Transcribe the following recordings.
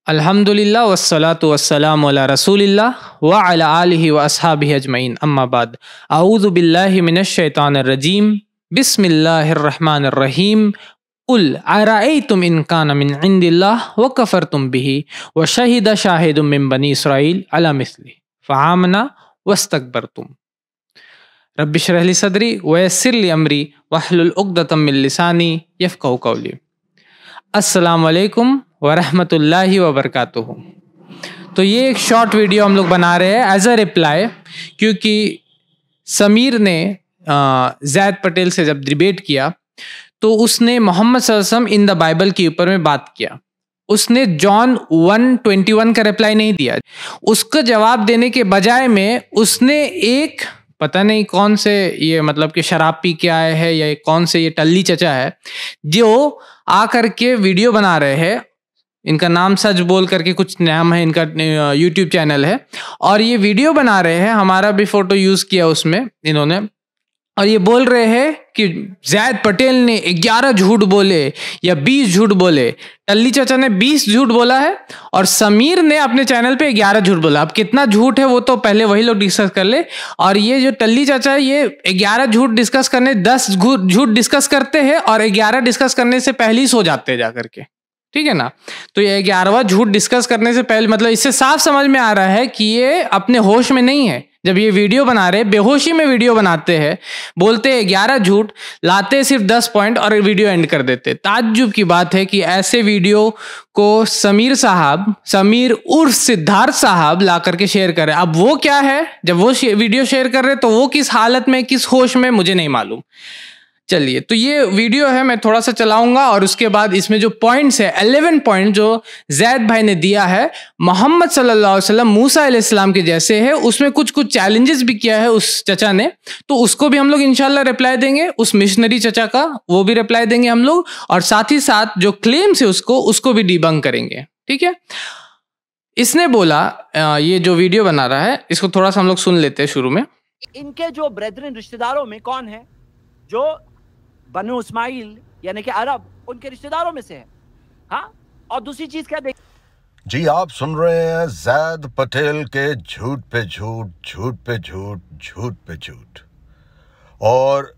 अल्हम्दुलिल्लाह वस्सलातु वस्सलामु अला रसूलिल्लाह व अला आलिहि व अस्हाबिहि अजमईन अम्मा बाद अऊज़ु बिल्लाहि मिनश शैतानिर रजीम बिस्मिल्लाहिर रहमानिर रहीम कुल अरअयतुम इन कान मिन इंदिल्लाह व कफरतुम बिही व शहिद शाहिदुम मिन बनी इसराइल अला मिस्ली फआमना वस्तकबरतुम रब्बि इश्रह ली सदरी व यस्सिर ली अमरी वहलुल उक़दतम मिन लिसानी यफ़क़हू क़ौली। अस्सलामु अलैकुम वरहमतुल्लाहि वबरकातुहू। तो ये एक शॉर्ट वीडियो हम लोग बना रहे हैं एज अ रिप्लाई, क्योंकि समीर ने ज़ैद पटेल से जब डिबेट किया तो उसने मोहम्मद सल्लल्लाहु अलैहि वसल्लम इन द बाइबल के ऊपर में बात किया। उसने जॉन 1:21 का रिप्लाई नहीं दिया। उसका जवाब देने के बजाय में उसने एक पता नहीं कौन से ये मतलब कि शराब पी के आए हैं या कौन से ये टल्ली चचा है जो आकर के वीडियो बना रहे हैं। इनका नाम सच बोल करके कुछ नाम है, इनका यूट्यूब चैनल है, और ये वीडियो बना रहे हैं। हमारा भी फोटो यूज किया उसमें इन्होंने, और ये बोल रहे हैं कि ज़ैद पटेल ने 11 झूठ बोले या 20 झूठ बोले। टल्ली चाचा ने 20 झूठ बोला है और समीर ने अपने चैनल पे 11 झूठ बोला। अब कितना झूठ है वो तो पहले वही लोग डिस्कस कर ले। और ये जो टल्ली चाचा है ये 11 झूठ डिस्कस करने 10 झूठ डिस्कस करते हैं और 11 डिस्कस करने से पहले ही सो जाते हैं जाकर के, ठीक है ना। तो ये 11वां झूठ डिस्कस करने से पहले मतलब इससे साफ समझ में आ रहा है कि ये अपने होश में नहीं है। जब ये वीडियो बना रहे बेहोशी में वीडियो बनाते हैं, बोलते हैं 11 झूठ, लाते सिर्फ 10 पॉइंट और वीडियो एंड कर देते। ताज्जुब की बात है कि ऐसे वीडियो को समीर उर्फ सिद्धार्थ साहब ला करके शेयर करे। अब वो क्या है, जब वो वीडियो शेयर कर रहे तो वो किस हालत में, किस होश में, मुझे नहीं मालूम। चलिए, तो ये वीडियो है, मैं थोड़ा सा चलाऊंगा और उसके बाद इसमें जो पॉइंट्स है 11 पॉइंट जो ज़ैद भाई ने दिया है मोहम्मद सल्लल्लाहु अलैहि वसल्लम मूसा अलैहिस्सलाम के जैसे है। उसमें कुछ चैलेंजेस भी किया है उस चचा ने, तो उसको भी हम लोग इंशाल्लाह रिप्लाई देंगे। उस मिशनरी चचा का वो भी रिप्लाई देंगे हम लोग, और साथ ही साथ जो क्लेम्स है उसको भी डिबंक करेंगे, ठीक है। इसने बोला, ये जो वीडियो बना रहा है इसको थोड़ा सा हम लोग सुन लेते हैं शुरू में। इनके जो ब्रेदरन रिश्तेदारों में कौन है जो बनु इस्माइल यानी कि अरब उनके रिश्तेदारों में से है? हाँ, और दूसरी चीज क्या देख जी, आप सुन रहे हैं ज़ैद पटेल के झूठ पे झूठ, झूठ पे झूठ, झूठ पे झूठ। और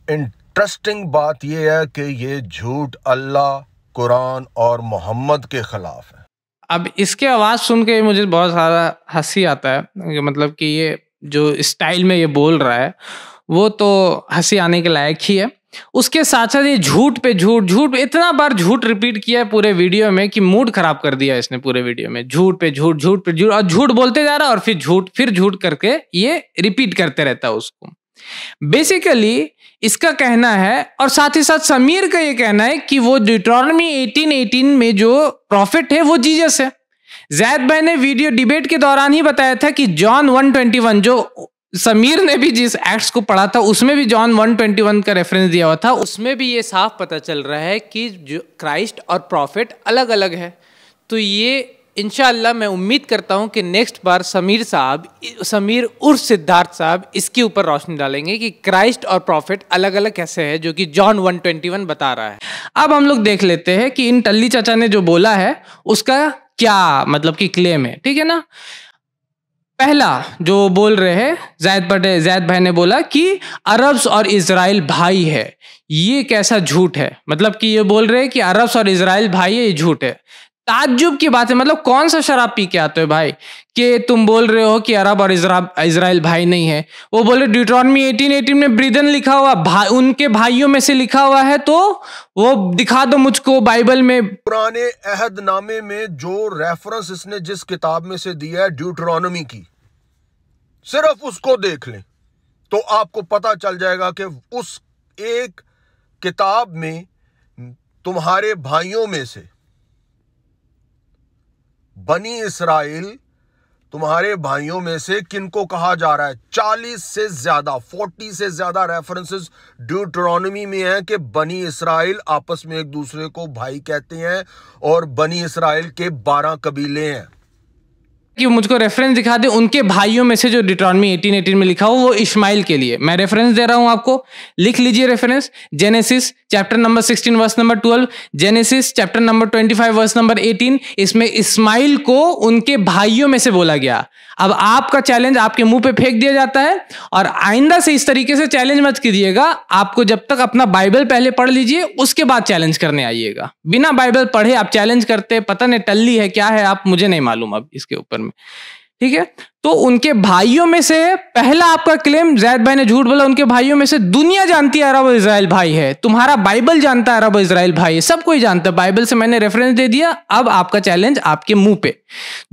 इंटरेस्टिंग बात यह है कि ये झूठ अल्लाह, कुरान और मोहम्मद के खिलाफ है। अब इसके आवाज सुन के मुझे बहुत सारा हंसी आता है, मतलब कि ये जो स्टाइल में ये बोल रहा है वो तो हंसी आने के लायक ही है। उसके साथ साथ ये झूठ पे झूठ इतना बार झूठ रिपीट किया है पूरे वीडियो में कि मूड खराब कर दिया इसने पूरे वीडियो में। झूठ पे झूठ, झूठ पे झूठ, और झूठ बोलते जा रहा है और फिर झूठ करके ये रिपीट करते रहता है उसको। बेसिकली इसका कहना है, और साथ ही साथ समीर का ये कहना है कि वो डिट्रॉनमी 18:18 में जो प्रॉफिट है वो जीसस है। ज़ैद भाई ने वीडियो डिबेट के दौरान ही बताया था कि जॉन 1:21, जो समीर ने भी जिस एक्ट्स को पढ़ा था उसमें भी जॉन 1:21 का रेफरेंस दिया हुआ था। उसमें भी ये साफ पता चल रहा है कि जो क्राइस्ट और प्रॉफिट अलग अलग है। तो ये इंशाअल्लाह मैं उम्मीद करता हूं कि नेक्स्ट बार समीर उर्फ सिद्धार्थ साहब इसके ऊपर रोशनी डालेंगे कि क्राइस्ट और प्रॉफिट अलग अलग कैसे है, जो कि जॉन 1:21 बता रहा है। अब हम लोग देख लेते हैं कि इन टल्ली चाचा ने जो बोला है उसका क्या मतलब कि क्लेम है, ठीक है ना। पहला जो बोल रहे हैं ज़ैद भाई ने बोला कि अरब्स और इजराइल भाई है। ये कैसा झूठ है, मतलब कि ये बोल रहे हैं कि अरब्स और इजराइल भाई है, ये झूठ है। ताज्जुब की बात है, मतलब कौन सा शराब पी के आते हो भाई कि तुम बोल रहे हो कि अरब और इजराइल भाई नहीं है। वो बोले ड्यूटरॉनमी 18:18 में ब्रीदन लिखा हुआ भाई, उनके भाइयों में से लिखा हुआ है, तो वो दिखा दो मुझको बाइबल में। पुराने अहदनामे में जो रेफरेंस इसने जिस किताब में से दिया है ड्यूटरॉनमी की, सिर्फ उसको देख लें तो आपको पता चल जाएगा कि उस एक किताब में तुम्हारे भाइयों में से बनी इसराइल, तुम्हारे भाइयों में से किनको कहा जा रहा है। 40 से ज्यादा रेफरेंसेस ड्यूटरॉनमी में है कि बनी इसराइल आपस में एक दूसरे को भाई कहते हैं और बनी इसराइल के 12 कबीले हैं। कि मुझको रेफरेंस दिखा दे उनके भाइयों में से जो डिट्रॉनमी 18:18 में लिखा हो वो इस्माइल के लिए। मैं रेफरेंस दे रहा हूं आपको, लिख लीजिए reference, Genesis chapter number 16 verse number 12, Genesis chapter number 25 verse number 18, इसमें इस्माइल को उनके भाइयों में से बोला गया। अब आपका चैलेंज आपके मुंह पे फेंक दिया जाता है, और आइंदा से इस तरीके से चैलेंज मत कीजिएगा। आपको जब तक अपना बाइबल पहले पढ़ लीजिए, उसके बाद चैलेंज करने आइएगा। बिना बाइबल पढ़े आप चैलेंज करते, पता नहीं टल्ली है क्या है, आप मुझे नहीं मालूम अब इसके ऊपर में, ठीक है। तो उनके भाइयों में से पहला आपका क्लेम, जैद भाई ने झूठ बोला, उनके भाइयों में से दुनिया जानती है अरब इजराइल भाई है, तुम्हारा बाइबल जानता है अरब इजराइल भाई है, सब कोई जानता है। बाइबल से मैंने रेफरेंस दे दिया, अब आपका चैलेंज आपके मुंह पे।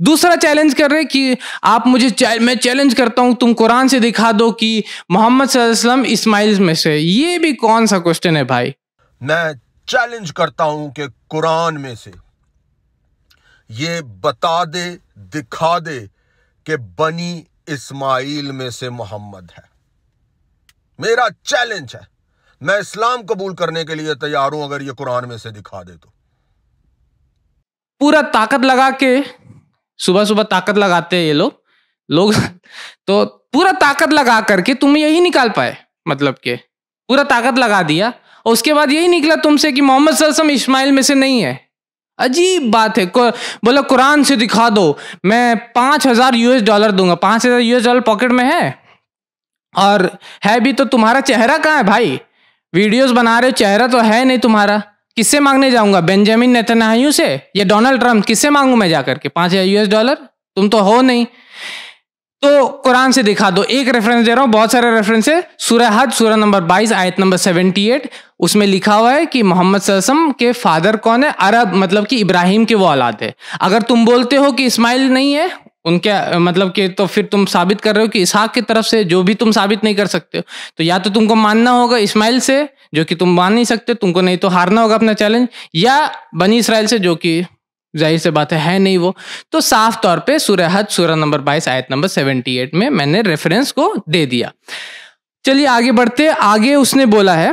दूसरा चैलेंज कर रहे कि आप मुझे, मैं चैलेंज करता हूं तुम कुरान से दिखा दो कि मोहम्मद सल्लल्लाहु अलैहि वसल्लम इस्माइल में से। ये भी कौन सा क्वेश्चन है भाई? मैं चैलेंज करता हूं कि कुरान में से ये बता दे, दिखा दे कि बनी इस्माइल में से मोहम्मद है। मेरा चैलेंज है, मैं इस्लाम कबूल करने के लिए तैयार हूं अगर ये कुरान में से दिखा दे तो। पूरा ताकत लगा के, सुबह सुबह ताकत लगाते हैं ये लोग तो पूरा ताकत लगा करके तुम यही निकाल पाए, मतलब के पूरा ताकत लगा दिया, और उसके बाद यही निकला तुमसे कि मोहम्मद सल्लल्लाहु अलैहि वसल्लम इस्माइल में से नहीं है। अजीब बात है। बोला कुरान से दिखा दो, मैं $5,000 दूंगा। $5,000 पॉकेट में है, और है भी तो तुम्हारा चेहरा कहाँ है भाई? वीडियोस बना रहे हो, चेहरा तो है नहीं तुम्हारा। किससे मांगने जाऊंगा? बेंजामिन नेतन्याहू से या डोनाल्ड ट्रंप? किससे मांगू मैं जाकर के $5,000? तुम तो हो नहीं। तो कुरान से दिखा दो। एक रेफरेंस दे रहा हूं, बहुत सारे रेफरेंस है। सूरह हज सूरह नंबर 22 आयत नंबर 78, उसमें लिखा हुआ है कि मोहम्मद सल्लल्लाहु अलैहि वसल्लम के फादर कौन है? अरब, मतलब कि इब्राहिम के वो औलाद है। अगर तुम बोलते हो कि इस्माइल नहीं है उनके, मतलब कि, तो फिर तुम साबित कर रहे हो कि इसहाक की तरफ से, जो भी तुम साबित नहीं कर सकते हो। तो या तो तुमको मानना होगा इस्माइल से, जो कि तुम मान नहीं सकते, तुमको नहीं तो हारना होगा अपना चैलेंज, या बनी इसराइल से, जो कि जाहिर से बात है नहीं वो। तो साफ तौर पे सूरह हज सूरह नंबर 22 आयत नंबर 78 में मैंने रेफरेंस को दे दिया। चलिए आगे बढ़ते। आगे उसने बोला है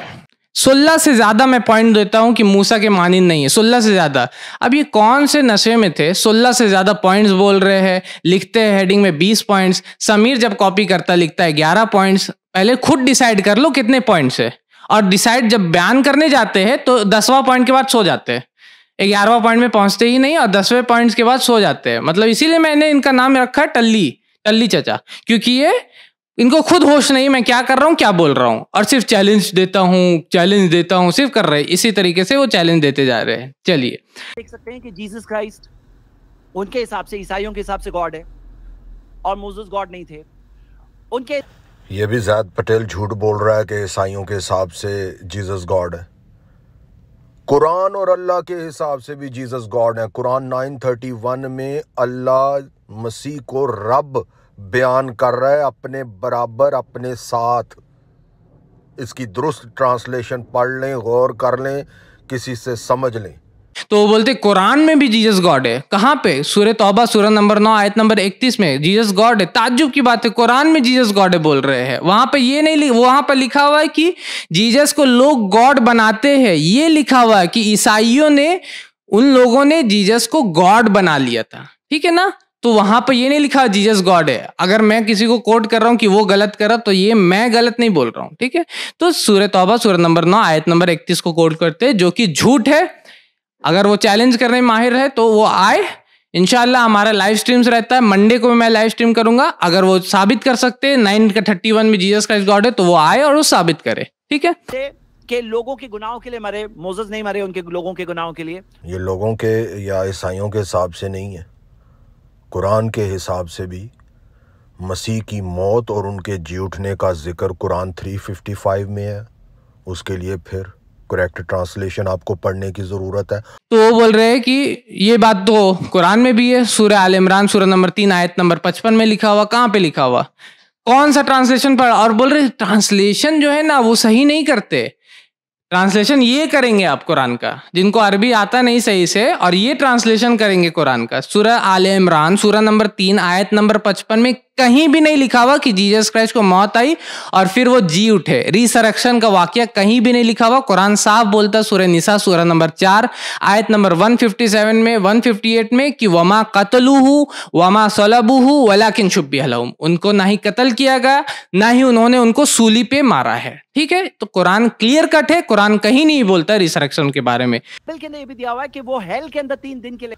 16 से ज्यादा मैं पॉइंट देता हूं कि मूसा के मानिंद नहीं है। 16 से ज्यादा। अब ये कौन से नशे में थे? 16 से ज्यादा पॉइंट्स बोल रहे हैं, लिखते हैं हेडिंग में 20 पॉइंट्स। समीर जब कॉपी करता लिखता है 11 पॉइंट्स। पहले खुद डिसाइड कर लो कितने पॉइंट्स है, और डिसाइड जब बयान करने जाते हैं तो 10वां पॉइंट के बाद सो जाते हैं, 11वां पॉइंट में पहुंचते ही नहीं, और 10वें पॉइंट्स के बाद सो जाते हैं। मतलब इसीलिए मैंने इनका नाम रखा है टल्ली चचा, क्योंकि ये इनको खुद होश नहीं मैं क्या कर रहा हूँ, क्या बोल रहा हूँ, और सिर्फ चैलेंज देता हूँ सिर्फ कर रहे हैं। इसी तरीके से वो चैलेंज देते जा रहे हैं। चलिए देख सकते हैं कि जीसस क्राइस्ट उनके हिसाब से, ईसाइयों के हिसाब से गॉड है, और मोसेस गॉड नहीं थे उनके। ये भी ज़ैद पटेल झूठ बोल रहा है कि ईसाइयों के हिसाब से जीसस गॉड है। कुरान और अल्लाह के हिसाब से भी जीसस गॉड है। कुरान 9:31 में अल्लाह मसीह को रब बयान कर रहा है, अपने बराबर, अपने साथ। इसकी दुरुस्त ट्रांसलेशन पढ़ लें, गौर कर लें, किसी से समझ लें। तो वो बोलते कुरान में भी जीसस गॉड है। कहाँ पे? सूरह तौबा सूरह नंबर 9 आयत नंबर 31 में जीसस गॉड है। ताज्जुब की बात है, कुरान में जीसस गॉड है बोल रहे हैं। वहां पे ये नहीं, वहां पर लिखा हुआ है कि जीसस को लोग गॉड बनाते हैं। ये लिखा हुआ है कि ईसाइयों ने, उन लोगों ने जीसस को गॉड बना लिया था, ठीक है ना। तो वहां पर ये नहीं लिखा जीसस गॉड है। अगर मैं किसी को कोट कर रहा हूं कि वो गलत कर रहा, तो ये मैं गलत नहीं बोल रहा हूं, ठीक है। तो सूरह तौबा सूरह नंबर 9 आयत नंबर 31 को कोट करते हैं, जो कि झूठ है। अगर वो चैलेंज करने में माहिर है तो वो आए। इंशाल्लाह हमारा लाइव स्ट्रीम्स रहता है, मंडे को मैं लाइव स्ट्रीम करूंगा। अगर वो साबित कर सकते हैं 9:31 में जीसस क्राइस्ट गॉड है, तो वो आए और वो साबित करे, ठीक है। के लोगों के गुनाहों के लिए मरे, मोसेस नहीं मरे उनके लोगों के गुनाहों के लिए। ये लोगों के या ईसाइयों के हिसाब से नहीं है, कुरान के हिसाब से भी मसीह की मौत और उनके जी उठने का जिक्र कुरान 355 में है। उसके लिए फिर करेक्ट ट्रांसलेशन आपको पढ़ने की जरूरत है। तो वो बोल रहे हैं कि ये बात तो कुरान में भी है। सूरह आल इमरान सूरह नंबर 3 आयत नंबर 55 में लिखा हुआ। कहाँ पे लिखा हुआ? कौन सा ट्रांसलेशन पढ़? और बोल रहे ट्रांसलेशन जो है ना वो सही नहीं करते। ट्रांसलेशन ये करेंगे आप कुरान का, जिनको अरबी आता नहीं सही से, और ये ट्रांसलेशन करेंगे कुरान का। सूरह आल इमरान सूरह नंबर 3 आयत नंबर 55 में कहीं भी नहीं लिखा हुआ कि जीसस क्राइस्ट को मौत आई और फिर वो जी उठे। रिसरेक्शन का वाकया कहीं भी नहीं लिखा हुआ। कुरान साफ बोलता सूरह निसा सूरह नंबर 4 आयत नंबर 157 में 158 में कि वमा कतलूहु वमा सलबूहु वलाकिन शुब्बिह लहुम, उनको ना ही कत्ल किया गया ना ही उन्होंने उनको सूली पे मारा है। ठीक है, तो कुरान क्लियर कट है, कुरान कहीं नहीं बोलता रिसरेक्शन के बारे में। बल्कि ये भी दिया हुआ है कि वो हेल के अंदर 3 दिन के लिए।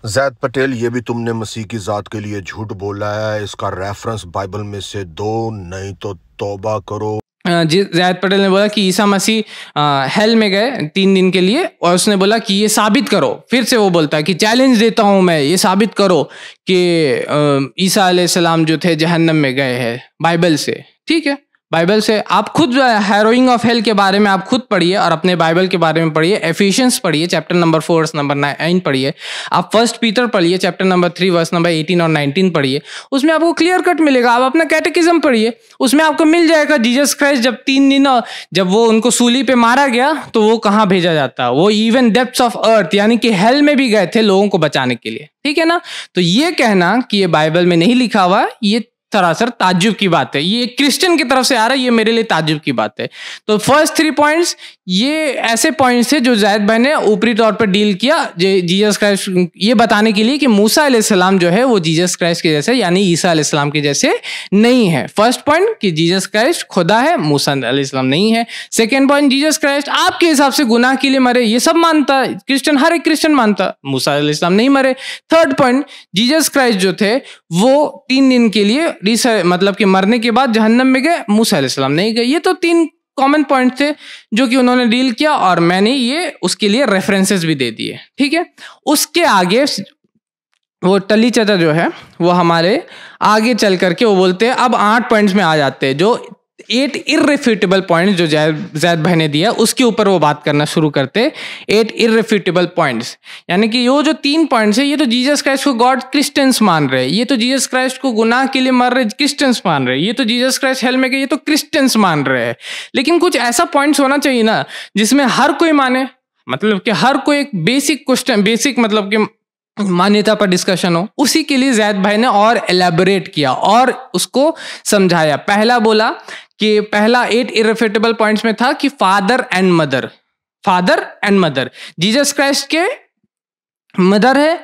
जैद पटेल, ये भी तुमने मसीह की जात के लिए झूठ बोला है, इसका रेफरेंस बाइबल में से दो, नहीं तो तौबा करो। जैद पटेल ने बोला कि ईसा मसीह हेल में गए 3 दिन के लिए और उसने बोला कि ये साबित करो। फिर से वो बोलता है कि चैलेंज देता हूं मैं, ये साबित करो कि ईसा अलैहिस्सलाम जो थे जहन्नम में गए हैं बाइबल से। ठीक है, बाइबल से आप खुद हैरोइंग ऑफ हेल के बारे में आप खुद पढ़िए और अपने बाइबल के बारे में पढ़िए। एफिशियंस पढ़िए चैप्टर नंबर 4 वर्स नंबर 9 पढ़िए। आप फर्स्ट पीटर पढ़िए चैप्टर नंबर 3 वर्स नंबर 18 और 19 पढ़िए, उसमें आपको क्लियर कट मिलेगा। आप अपना कैटेकिज्म पढ़िए, उसमें आपको मिल जाएगा जीसस क्राइस्ट जब 3 दिन जब वो उनको सूली पे मारा गया तो वो कहाँ भेजा जाता, वो इवन डेप्थ्स ऑफ अर्थ यानी कि हेल में भी गए थे लोगों को बचाने के लिए। ठीक है ना, तो ये कहना कि ये बाइबल में नहीं लिखा हुआ, ये सरासर ताज्जुब की बात है। ये क्रिश्चियन की तरफ से आ रहा है, ये मेरे लिए ताज्जुब की बात है। तो फर्स्ट 3 पॉइंट्स ये ऐसे पॉइंट्स थे जो जायद भाई ने ऊपरी तौर पर डील किया जीसस क्राइस्ट ये बताने के लिए कि मूसा अलैहिस्सलाम जो है वो जीसस क्राइस्ट के जैसे यानी ईसा अलैहिस्सलाम के जैसे नहीं है। फर्स्ट पॉइंट कि जीसस क्राइस्ट खुदा है, मूसा अलैहिस्सलाम नहीं है। सेकेंड पॉइंट, जीसस क्राइस्ट आपके हिसाब से गुनाह के लिए मरे, ये सब मानता है क्रिश्चियन, हर एक क्रिश्चियन मानता, मूसा अलैहिस्सलाम नहीं मरे। थर्ड पॉइंट, जीसस क्राइस्ट जो थे वो 3 दिन के लिए मतलब कि मरने के बाद जहन्नम में गए, मूसा अलैहिस्सलाम नहीं गए। ये तो 3 कॉमन पॉइंट थे जो कि उन्होंने डील किया और मैंने ये उसके लिए रेफरेंसेस भी दे दिए। ठीक है, उसके आगे वो टली चाचा जो है वो हमारे आगे चल करके वो बोलते हैं, अब 8 पॉइंट्स में आ जाते हैं, जो 8 इररिफ्यूटेबल पॉइंट्स जो जैद भाई ने दिया उसके ऊपर वो बात करना शुरू करते। 8 इररिफ्यूटेबल पॉइंट्स यानी कि ये जो 3 पॉइंट्स है, ये तो जीसस क्राइस्ट को गॉड क्रिश्चियंस मान रहे हैं, ये तो जीसस क्राइस्ट को गुनाह के लिए मर रहे क्रिश्चियंस मान रहे हैं, ये तो जीसस क्राइस्ट हेल में गए, ये तो क्रिश्चियंस मान रहे हैं। लेकिन कुछ ऐसा पॉइंट्स होना चाहिए ना जिसमें हर कोई माने, मतलब कि हर कोई एक बेसिक क्वेश्चन, बेसिक मतलब कि मान्यता पर डिस्कशन हो। उसी के लिए जैद भाई ने और एलैबोरेट किया और उसको समझाया। पहला बोला कि पहला 8 इररिफ्यूटेबल पॉइंट्स में था कि father and mother Jesus Christ के मदर है,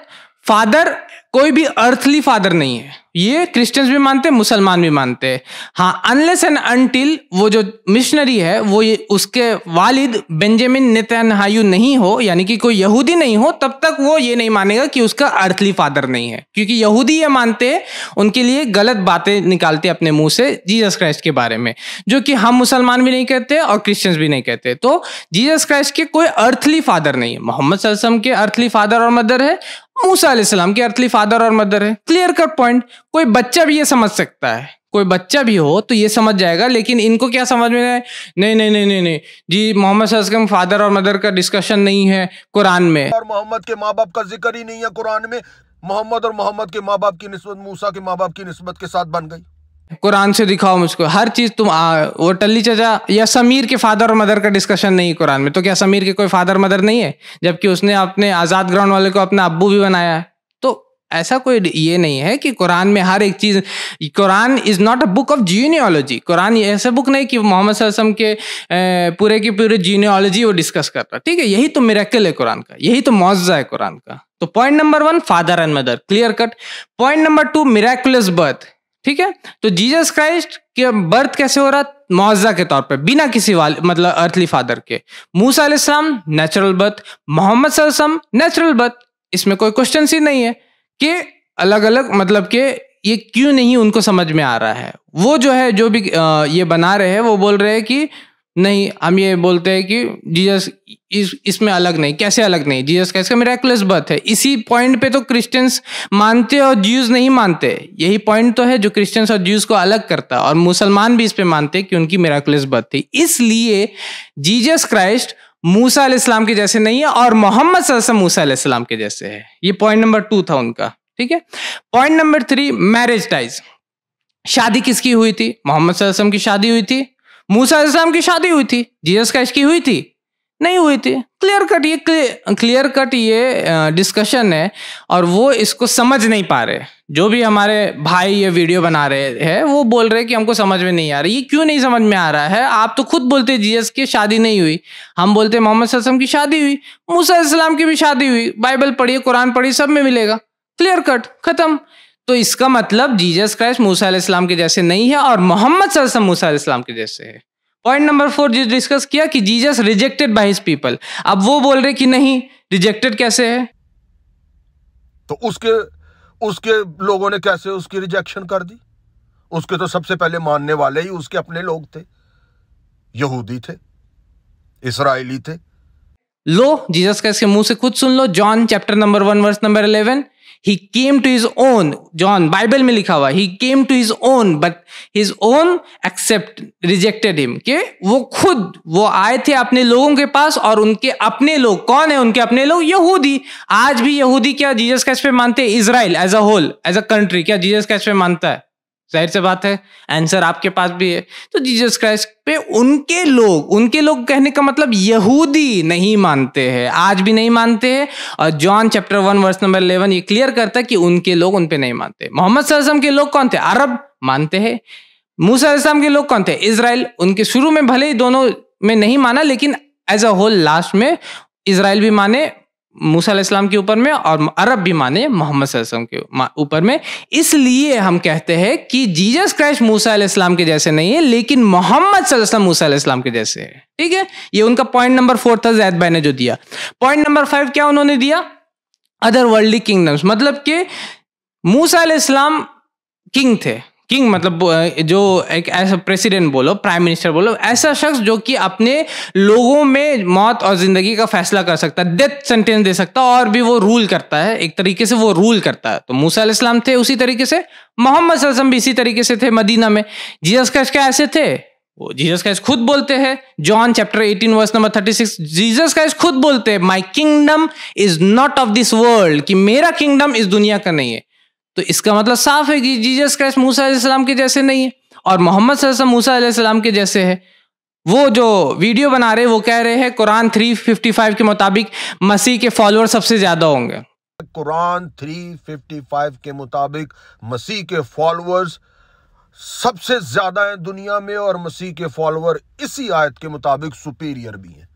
फादर कोई भी अर्थली फादर नहीं है, ये क्रिश्चियंस भी मानते हैं, मुसलमान भी मानते हैं। हाँ, अनलेस एंड अनटिल वो जो मिशनरी है वो ये उसके वालिद बेंजामिन नेतन्याहू नहीं हो, यानी कि कोई यहूदी नहीं हो, तब तक वो ये नहीं मानेगा कि उसका अर्थली फादर नहीं है। क्योंकि यहूदी ये मानते हैं, उनके लिए गलत बातें निकालते अपने मुंह से जीसस क्राइस्ट के बारे में, जो कि हम मुसलमान भी नहीं कहते और क्रिश्चियंस भी नहीं कहते। तो जीसस क्राइस्ट के कोई अर्थली फादर नहीं है। मोहम्मद सल्लल्लाहु अलैहि वसल्लम के अर्थली फादर और मदर है, मूसा अलैहिस्सलाम के अर्थली फादर और मदर है। क्लियर कट पॉइंट, कोई बच्चा भी ये समझ सकता है, कोई बच्चा भी हो तो ये समझ जाएगा। लेकिन इनको क्या समझ में है, नहीं नहीं नहीं नहीं नहीं जी, मोहम्मद सल्लल्लाहु अलैहि वसल्लम फादर और मदर का डिस्कशन नहीं है कुरान में, और मोहम्मद के माँ बाप का जिक्र ही नहीं है कुरान में। मोहम्मद और मोहम्मद के माँ बाप की निस्बत मूसा के माँ बाप की निस्बत के साथ बन गई। कुरान से दिखाओ मुझको हर चीज। तुम वो टल्ली चाचा या समीर के फादर और मदर का डिस्कशन नहीं है कुरान में, तो क्या समीर के कोई फादर मदर नहीं है, जबकि उसने अपने आजाद ग्राउंड वाले को अपना अब्बू भी बनाया है। तो ऐसा कोई ये नहीं है कि कुरान में हर एक चीज, Quran is not a book of genealogy. Quran ऐसा बुक नहीं कि मोहम्मद सल्लल्लाहु अलैहि वसल्लम के पूरे की पूरे जीनियोलॉजी वो डिस्कस कर रहा। ठीक है, यही तो मिरेकल है कुरान का, यही तो मौजज़ा है कुरान का। तो point number 1 father and mother, clear cut. Point number 2 miraculous birth. ठीक है, तो जीसस क्राइस्ट के बर्थ कैसे हो रहा, मौजज़ा के तौर पे, बिना किसी मतलब अर्थली फादर के। मूसा अलैहिस्सलाम नेचुरल बर्थ, मोहम्मद सल्लल्लाहु अलैहि वसल्लम नेचुरल बर्थ, इसमें कोई क्वेश्चन ही नहीं है कि अलग अलग मतलब कि ये क्यों नहीं उनको समझ में आ रहा है। वो जो है जो भी ये बना रहे हैं वो बोल रहे हैं कि नहीं, हम ये बोलते हैं कि जीसस इसमें अलग नहीं। कैसे अलग नहीं, जीसस का इसका मिरेकुलस बर्थ है। इसी पॉइंट पे तो क्रिश्चियंस मानते और ज्यूज नहीं मानते। यही पॉइंट तो है जो क्रिश्चियंस और ज्यूज को अलग करता है, और मुसलमान भी इस पे मानते कि उनकी मिरेकुलस बर्थ थी। इसलिए जीसस क्राइस्ट मूसा अलैहिस्सलाम के जैसे नहीं है और मोहम्मद सल्लल्लाहु अलैहि वसल्लम मूसा अलैहिस्सलाम के जैसे है। ये पॉइंट नंबर 2 था उनका। ठीक है, पॉइंट नंबर 3 मैरिज टाइज। शादी किसकी हुई थी, मोहम्मद सल्लल्लाहु अलैहि वसल्लम की शादी हुई थी, मूसा अलैहिस्सलाम की शादी हुई थी, जीसस क्राइस्ट की हुई थी नहीं हुई थी। क्लियर कट ये डिस्कशन है और वो इसको समझ नहीं पा रहे। जो भी हमारे भाई ये वीडियो बना रहे हैं वो बोल रहे हैं कि हमको समझ में नहीं आ रहा। ये क्यों नहीं समझ में आ रहा है? आप तो खुद बोलते जीसस की शादी नहीं हुई, हम बोलते मोहम्मद सल्लल्लाहु अलैहि वसल्लम की शादी हुई, मूसा अलैहिस्सलाम की भी शादी हुई। बाइबल पढ़िए, कुरान पढ़िए, सब में मिलेगा, क्लियर कट, खत्म। तो इसका मतलब जीसस क्राइस्ट मूसा अलैहिस्सलाम के जैसे नहीं है और मोहम्मद सल्लल्लाहु अलैहि वसल्लम मूसा अलैहिस्सलाम के जैसे है। पॉइंट नंबर 4 जो डिस्कस किया कि Jesus rejected by his people. अब वो बोल रहे कि नहीं, रिजेक्टेड कैसे है? तो उसके लोगों ने कैसे उसकी रिजेक्शन कर दी? उसके तो सबसे पहले मानने वाले ही उसके अपने लोग थे, यहूदी थे, इस्राएली थे। लो, जीसस क्राइस्ट के मुंह से खुद सुन लो। John chapter number 1 verse number 11, he came to his own, John Bible में लिखा हुआ, he came to his own but his own rejected him। कि वो आए थे अपने लोगों के पास और उनके अपने लोग, कौन है उनके अपने लोग? यहूदी। आज भी यहूदी क्या जीसस क्राइस्ट पे मानते हैं? Israel as a whole, as a country क्या जीसस क्राइस्ट पे मानता है? जाहिर सी बात है, आंसर आपके पास भी है। तो जीसस क्राइस्ट पे उनके लोग कहने का मतलब यहूदी नहीं मानते हैं, आज भी नहीं मानते हैं। और जॉन चैप्टर 1 वर्स नंबर 11 ये क्लियर करता है कि उनके लोग उन पे नहीं मानते। मोहम्मद सल्लल्लाहु अलैहि वसल्लम के लोग कौन थे? अरब मानते हैं। मूसा अलैहिस्सलाम के लोग कौन थे? इजराइल। उनके शुरू में भले ही दोनों में नहीं माना, लेकिन एज अ होल लास्ट में इजराइल भी माने मूसा अलैहिस्सलाम के ऊपर में और अरब भी माने मोहम्मद सल्लल्लाहु अलैहि वसल्लम के ऊपर में। इसलिए हम कहते हैं कि जीसस क्राइस्ट मूसा अलैहिस्सलाम के जैसे नहीं है, लेकिन मोहम्मद सल्लल्लाहु अलैहि वसल्लम मूसा अलैहिस्सलाम के जैसे है। ठीक है, ये उनका पॉइंट नंबर 4 था जैद भाई ने जो दिया। पॉइंट नंबर 5 क्या उन्होंने दिया? अदर वर्ल्डली किंगडम्स, मतलब कि मूसा अलैहिस्सलाम किंग थे। किंग मतलब जो एक ऐसा प्रेसिडेंट बोलो, प्राइम मिनिस्टर बोलो, ऐसा शख्स जो कि अपने लोगों में मौत और जिंदगी का फैसला कर सकता है, डेथ सेंटेंस दे सकता है, और भी वो रूल करता है, एक तरीके से वो रूल करता है। तो मूसा अलैहिस्सलाम थे उसी तरीके से, मोहम्मद सल्लल्लाहु अलैहि वसल्लम भी इसी तरीके से थे मदीना में। जीसस क्राइस्ट क्या ऐसे थे? वो जीसस क्राइस्ट खुद बोलते हैं, John chapter 18 verse number 36, Jesus Christ खुद बोलते हैं, my kingdom is not of this world, कि मेरा किंगडम इस दुनिया का नहीं है। तो इसका मतलब साफ है कि जीसस क्राइस्ट मूसा अलैहिस्सलाम के जैसे नहीं है और मोहम्मद सल्लल्लाहु अलैहि वसल्लम मूसा अलैहिस्सलाम के जैसे है। वो जो वीडियो बना रहे वो कह रहे हैं कुरान 355 के मुताबिक मसीह के फॉलोअर सबसे ज्यादा होंगे। कुरान 355 के मुताबिक मसीह के फॉलोअर्स सबसे ज्यादा हैं दुनिया में, और मसीह के फॉलोअर इसी आयत के मुताबिक सुपीरियर भी हैं।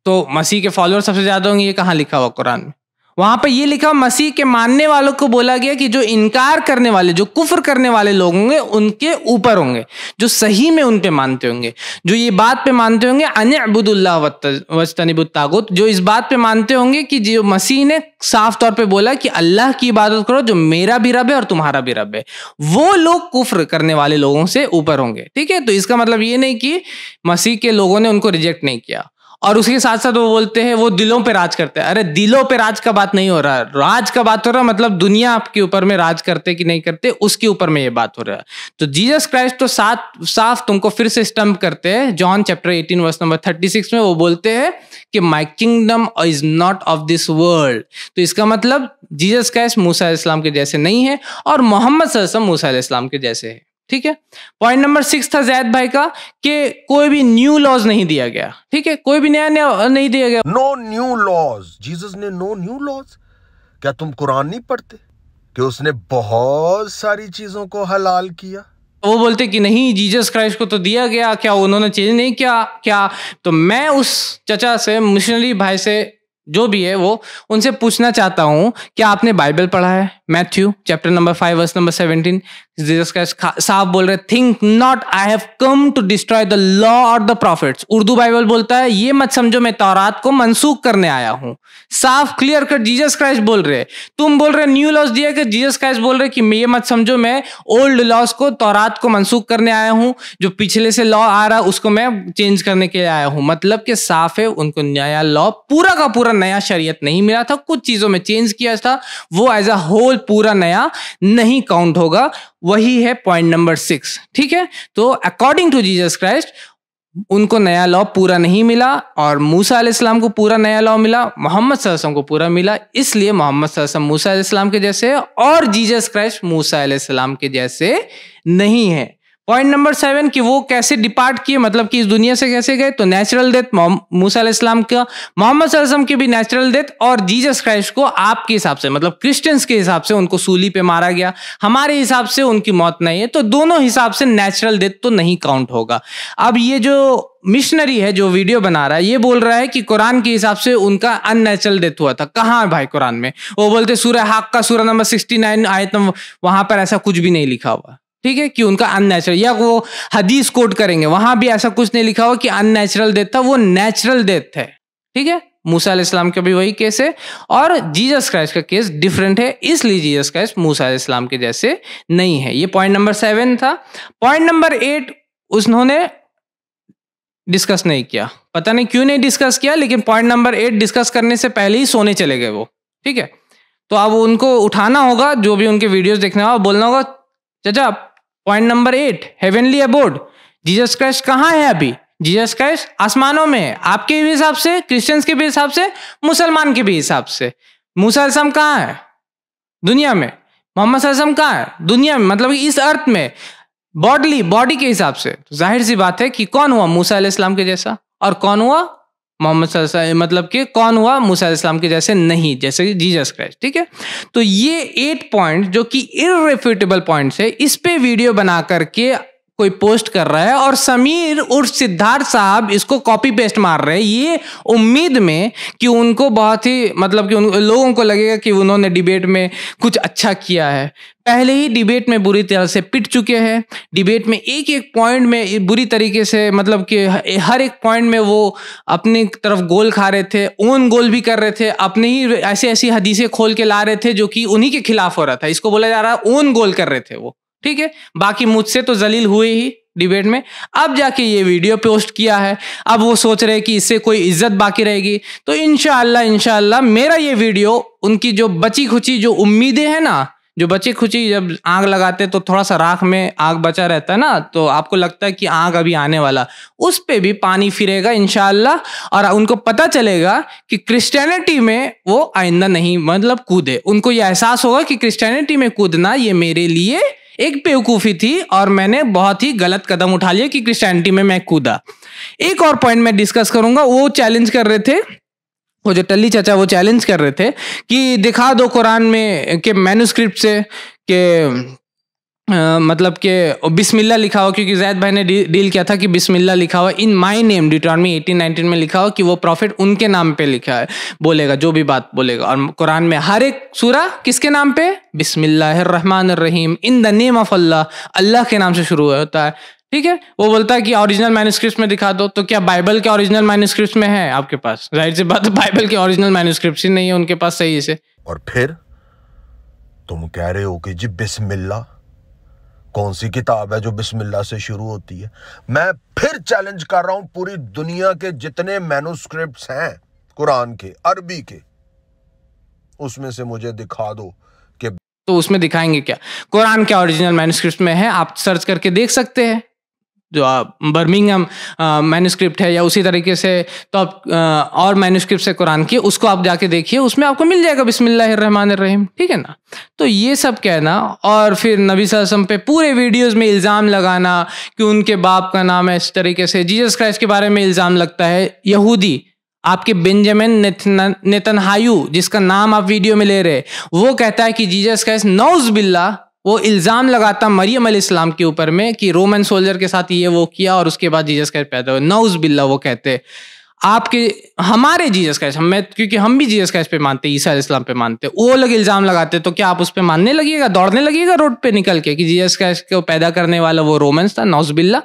तो मसीह के फॉलोअर सबसे ज्यादा होंगे, ये कहां लिखा हुआ कुरान में? वहां पर ये लिखा, मसीह के मानने वालों को बोला गया कि जो इनकार करने वाले, जो कुफ्र करने वाले लोग होंगे उनके ऊपर होंगे, जो सही में उन पे मानते होंगे, जो ये बात पे मानते होंगे अनिअबुदुल्लाह वज्तनिबुत तागुत, जो इस बात पे मानते होंगे कि जो मसीह ने साफ तौर पे बोला कि अल्लाह की इबादत करो जो मेरा भी रब है और तुम्हारा भी रब है, वो लोग कुफ्र करने वाले लोगों से ऊपर होंगे। ठीक है, तो इसका मतलब ये नहीं कि मसीह के लोगों ने उनको रिजेक्ट नहीं किया। और उसके साथ साथ वो बोलते हैं वो दिलों पे राज करते हैं। अरे दिलों पे राज का बात नहीं हो रहा है, राज का बात हो रहा है, मतलब दुनिया आपके ऊपर में राज करते कि नहीं करते उसके ऊपर में ये बात हो रहा है। तो जीसस क्राइस्ट तो साफ तुमको फिर से स्टम्प करते हैं। जॉन चैप्टर 18 वर्स नंबर 36 में वो बोलते हैं कि माई kingdom is not of this world. तो इसका मतलब जीसस क्राइस्ट मूसा अलैहिस्सलाम के जैसे नहीं है और मोहम्मद सल्लल्लाहु अलैहि वसल्लम मूसा अलैहिस्सलाम के जैसे है। ठीक है, पॉइंट नंबर 6 था जैद भाई का कि कोई भी न्यू लॉज नहीं दिया गया। ठीक है, कोई भी नया नहीं दिया गया। नो न्यू लॉज, जीसस ने नो न्यू लॉज। क्या तुम कुरान नहीं पढ़ते कि उसने बहुत सारी चीजों को हलाल किया? वो बोलते कि नहीं जीसस क्राइस्ट को तो दिया गया, क्या उन्होंने चेंज नहीं किया क्या? तो मैं उस चचा से, मिशनरी भाई से, जो भी है वो, उनसे पूछना चाहता हूं कि आपने बाइबल पढ़ा है? Matthew chapter number 5 verse number 17 Jesus Christ साफ बोल रहे, think not I have come to destroy the law और द प्रॉफिट्स। उर्दू बाइबल बोलता है ये मत समझो मैं तौरात को मनसूख करने आया हूं। साफ क्लियर कट जीसस क्राइस्ट बोल रहे। तुम बोल रहे न्यू लॉज दिया, कि जीसस क्राइस्ट बोल रहे कि ये मत समझो मैं ओल्ड लॉज को, तौरात को मनसूख करने आया हूं, जो पिछले से लॉ आ रहा उसको मैं चेंज करने के लिए आया हूं। मतलब कि साफ है उनको नया लॉ पूरा का पूरा नया शरीयत नहीं मिला था, कुछ चीजों में चेंज किया था, वो एज अ होल पूरा नया नहीं काउंट होगा। वही है पॉइंट नंबर 6। ठीक है, तो अकॉर्डिंग टू जीसस क्राइस्ट उनको नया लॉ पूरा नहीं मिला और मूसा अलैहिस्सलाम को पूरा नया लॉ मिला, मोहम्मद सल्लल्लाहु अलैहि वसल्लम को पूरा मिला। इसलिए मोहम्मद सल्लल्लाहु अलैहि वसल्लम मूसा अलैहिस्सलाम के जैसे है और जीसस क्राइस्ट मूसा अलैहिस्सलाम के जैसे नहीं है। पॉइंट नंबर 7 कि वो कैसे डिपार्ट किए, मतलब कि इस दुनिया से कैसे गए, तो नेचुरल डेथ मूसा अलैहिस्सलाम का, मोहम्मद सल्लल्लाहु अलैहि वसल्लम की भी नेचुरल डेथ, और जीसस क्राइस्ट को आपके हिसाब से मतलब क्रिश्चियंस के हिसाब से उनको सूली पे मारा गया, हमारे हिसाब से उनकी मौत नहीं है, तो दोनों हिसाब से नेचुरल डेथ तो नहीं काउंट होगा। अब ये जो मिशनरी है जो वीडियो बना रहा है ये बोल रहा है कि कुरान के हिसाब से उनका अननेचुरल डेथ हुआ था। कहाँ है भाई कुरान में? वो बोलते सूरह हक़ का सूरह नंबर 69 आयत नंबर, वहां पर ऐसा कुछ भी नहीं लिखा हुआ, ठीक है, कि उनका अननेचुरल, या वो हदीस कोट करेंगे वहां भी ऐसा कुछ नहीं लिखा हुआ कि अननेचुरल डेथ था, वो नेचुरल डेथ है, ठीक है। मूसा अलैहिस्सलाम का भी वही केस है और जीसस क्राइस्ट का केस डिफरेंट है, इसलिए जीसस क्राइस्ट मूसा अलैहिस्सलाम के जैसे नहीं है। ये पॉइंट नंबर 7 था। पॉइंट नंबर 8 उन्होंने डिस्कस नहीं किया, पता नहीं क्यों नहीं डिस्कस किया, लेकिन पॉइंट नंबर 8 डिस्कस करने से पहले ही सोने चले गए वो, ठीक है। तो अब उनको उठाना होगा, जो भी उनके वीडियोस देखने होगा, बोलना होगा चाचा point number 8 heavenly abode, Jesus Christ कहाँ है अभी? जीसस क्राइस्ट आसमानों में है, आपके भी हिसाब से, क्रिश्चियंस के भी हिसाब से, मुसलमान के भी हिसाब से। मूसा अलैहिस्सलाम कहाँ है? दुनिया में। मोहम्मद सल्लल्लाहु अलैहि वसल्लम कहाँ है? दुनिया में, मतलब इस अर्थ में, बॉडी के हिसाब से। तो जाहिर सी बात है कि कौन हुआ मूसा अलैहिस्सलाम के जैसा और कौन हुआ मोहम्मद सल्लल्लाहु अलैहि वसल्लम, मतलब कि कौन हुआ मूसा अलैहिस्सलाम के जैसे नहीं, जैसे जीसस क्राइस्ट, ठीक है। तो ये 8 पॉइंट जो कि इररेफ्यूटेबल पॉइंट्स है, इस पे वीडियो बना करके कोई पोस्ट कर रहा है और समीर उर्फ सिद्धार्थ साहब इसको कॉपी पेस्ट मार रहे हैं, ये उम्मीद में कि उनको बहुत ही, मतलब कि उन लोगों को लगेगा कि उन्होंने डिबेट में कुछ अच्छा किया है। पहले ही डिबेट में बुरी तरह से पिट चुके हैं, डिबेट में एक एक पॉइंट में बुरी तरीके से, मतलब कि हर एक पॉइंट में वो अपनी तरफ गोल खा रहे थे, ओन गोल भी कर रहे थे, अपने ही ऐसी ऐसी हदीसें खोल के ला रहे थे जो कि उन्हीं के खिलाफ हो रहा था। इसको बोला जा रहा है ओन गोल कर रहे थे वो, ठीक है। बाकी मुझसे तो जलील हुए ही डिबेट में, अब जाके ये वीडियो पोस्ट किया है, अब वो सोच रहे हैं कि इससे कोई इज्जत बाकी रहेगी। तो इंशाअल्लाह मेरा ये वीडियो उनकी जो बची खुची जो उम्मीदें हैं ना, जो बची खुची, जब आग लगाते तो थोड़ा सा राख में आग बचा रहता है ना, तो आपको लगता है कि आग अभी आने वाला, उस पे भी पानी फिरेगा इंशाअल्लाह, और उनको पता चलेगा कि क्रिश्चियनिटी में वो आइंदा नहीं मतलब कूदे। उनको ये एहसास होगा कि क्रिश्चियनिटी में कूदना ये मेरे लिए एक बेवकूफ़ी थी और मैंने बहुत ही गलत कदम उठा लिया कि क्रिश्चियनिटी में मैं कूदा। एक और पॉइंट मैं डिस्कस करूंगा, वो चैलेंज कर रहे थे, वो जो टल्ली चाचा वो चैलेंज कर रहे थे कि दिखा दो कुरान में के मैन्युस्क्रिप्ट से कि मतलब कि बिस्मिल्लाह लिखा हो, क्योंकि जैद भाई ने डील किया था कि बिस्मिल्लाह लिखा हुआ इन माय नेम, डिटरॉनमी 18:19 में लिखा हो कि वो प्रॉफिट उनके नाम पे लिखा है, बोलेगा जो भी बात बोलेगा। और कुरान में हर एक सूरा किसके नाम पे? बिस्मिल्लाहिर्रहमानिर्रहीम, इन द नेम ऑफ अल्लाह, अल्लाह के नाम से शुरू होता है, ठीक है। वो बोलता है कि ओरिजिनल मैन्युस्क्रिप्ट में दिखा दो, तो क्या बाइबल के ओरिजिनल मैन्युस्क्रिप्ट में है आपके पास? जाहिर सी बात है बाइबल के ओरिजिनल मैन्युस्क्रिप्ट ही नहीं है उनके पास सही से। और फिर तुम कह रहे हो कि जी बिस्मिल्लाह, कौन सी किताब है जो बिस्मिल्लाह से शुरू होती है? मैं फिर चैलेंज कर रहा हूं, पूरी दुनिया के जितने मैन्युस्क्रिप्ट्स हैं कुरान के, अरबी के, उसमें से मुझे दिखा दो कि, तो उसमें दिखाएंगे क्या? कुरान के ओरिजिनल मैन्युस्क्रिप्ट में है, आप सर्च करके देख सकते हैं, जो बर्मिंघम मैन्युस्क्रिप्ट है या उसी तरीके से, तो आप और मैन्युस्क्रिप्ट है कुरान की, उसको आप जाके देखिए, उसमें आपको मिल जाएगा बिस्मिल्लाहिर्रहमानिर्रहीम, ठीक है ना। तो ये सब कहना और फिर नबी सल्लल्लाहु अलैहि वसल्लम पे पूरे वीडियोस में इल्ज़ाम लगाना कि उनके बाप का नाम है, इस तरीके से जीसस क्राइस्ट के बारे में इल्ज़ाम लगता है। यहूदी आपके बेंजामिन नेतन्याहू, जिसका नाम आप वीडियो में ले रहे, वो कहता है कि जीसस क्राइस्ट, नौज़ बिल्लाह, वो इल्ज़ाम लगाता मरियम अलैहिस्सलाम के ऊपर में कि रोमन सोल्जर के साथ ये वो किया और उसके बाद जीसस क्राइस्ट पैदा हुआ। नौज़ बिल्लाह वो कहते। आपके हमारे जीसस क्राइस्ट, क्योंकि हम भी जीसस क्राइस्ट पे मानते, ईसा अलैहिस्सलाम पे मानते, वो लोग इल्ज़ाम लगाते, तो क्या आप उस पे मानने लगिएगा, दौड़ने लगिएगा रोड पे निकल के कि जीसस क्राइस्ट को पैदा करने वाला वो रोमन्स था, नौज़ बिल्लाह?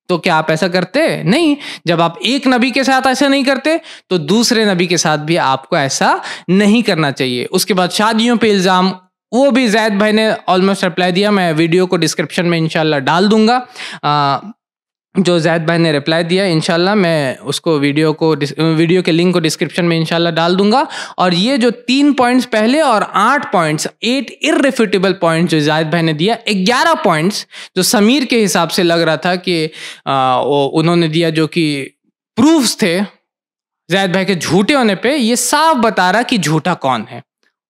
तो क्या आप ऐसा करते? नहीं। जब आप एक नबी के साथ ऐसा नहीं करते तो दूसरे नबी के साथ भी आपको ऐसा नहीं करना चाहिए। उसके बाद शादियों पे इल्ज़ाम, वो भी जैद भाई ने ऑलमोस्ट रिप्लाई दिया, मैं वीडियो को डिस्क्रिप्शन में इंशाल्लाह डाल दूंगा। जो जैद भाई ने रिप्लाई दिया इंशाल्लाह मैं उसको वीडियो के लिंक को डिस्क्रिप्शन में इंशाल्लाह डाल दूंगा। और ये जो 3 पॉइंट्स पहले और 8 पॉइंट्स, 8 इररिफ्यूटेबल पॉइंट्स जो जैद भाई ने दिया, 11 पॉइंट्स जो समीर के हिसाब से लग रहा था कि उन्होंने दिया, जो कि प्रूफ्स थे जैद भाई के झूठे होने पे, ये साफ बता रहा कि झूठा कौन है।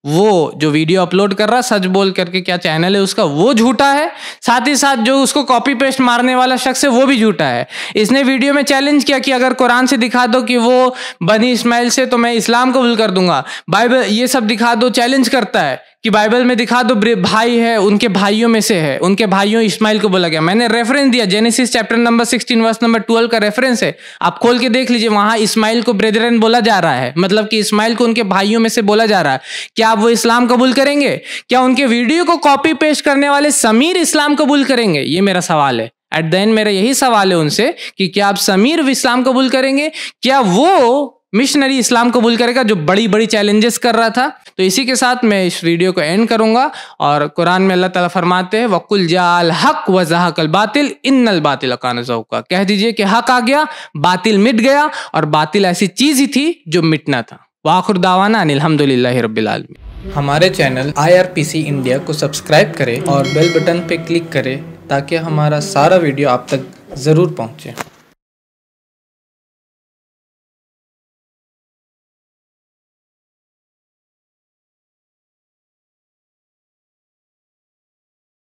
वो जो वीडियो अपलोड कर रहा, सच बोल करके क्या चैनल है उसका, वो झूठा है। साथ ही साथ जो उसको कॉपी पेस्ट मारने वाला शख्स है वो भी झूठा है। इसने वीडियो में चैलेंज किया कि अगर कुरान से दिखा दो कि वो बनी इस्माइल से तो मैं इस्लाम कबूल कर दूंगा। बाइबल ये सब दिखा दो, चैलेंज करता है कि बाइबल में दिखा दो भाई है, उनके भाइयों में से है, उनके भाइयों इस्माइल को बोला गया। मैंने रेफरेंस दिया, Genesis chapter number 16 verse number 12 का रेफरेंस है, आप खोल के देख लीजिए। वहां इस्माइल को ब्रेदरन बोला जा रहा है, मतलब कि इस्माइल को उनके भाइयों में से बोला जा रहा है। क्या आप वो इस्लाम कबूल करेंगे? क्या उनके वीडियो को कॉपी पेस्ट करने वाले समीर इस्लाम कबूल करेंगे? ये मेरा सवाल है। एट द एंड मेरा यही सवाल है उनसे कि क्या आप समीर इस्लाम कबूल करेंगे? क्या वो मिशनरी इस्लाम कबूल करेगा जो बड़ी बड़ी चैलेंजेस कर रहा था? तो इसी के साथ मैं इस वीडियो को एंड करूंगा। और कुरान में अल्लाह ताला फरमाते हैं वकुल जाल हक व ज़हक़ल बातिल इन्नल बातिल कान ज़हूक़ा, कह दीजिए कि हक आ गया, बातिल मिट गया, और बातिल ऐसी चीज ही थी जो मिटना था। वाखिर दावाना अनिल हम्दुलिल्लाहि रब्बिल आलमीन। हमारे चैनल IRPC इंडिया को सब्सक्राइब करें और बेल बटन पे क्लिक करें ताकि हमारा सारा वीडियो आप तक ज़रूर पहुँचे।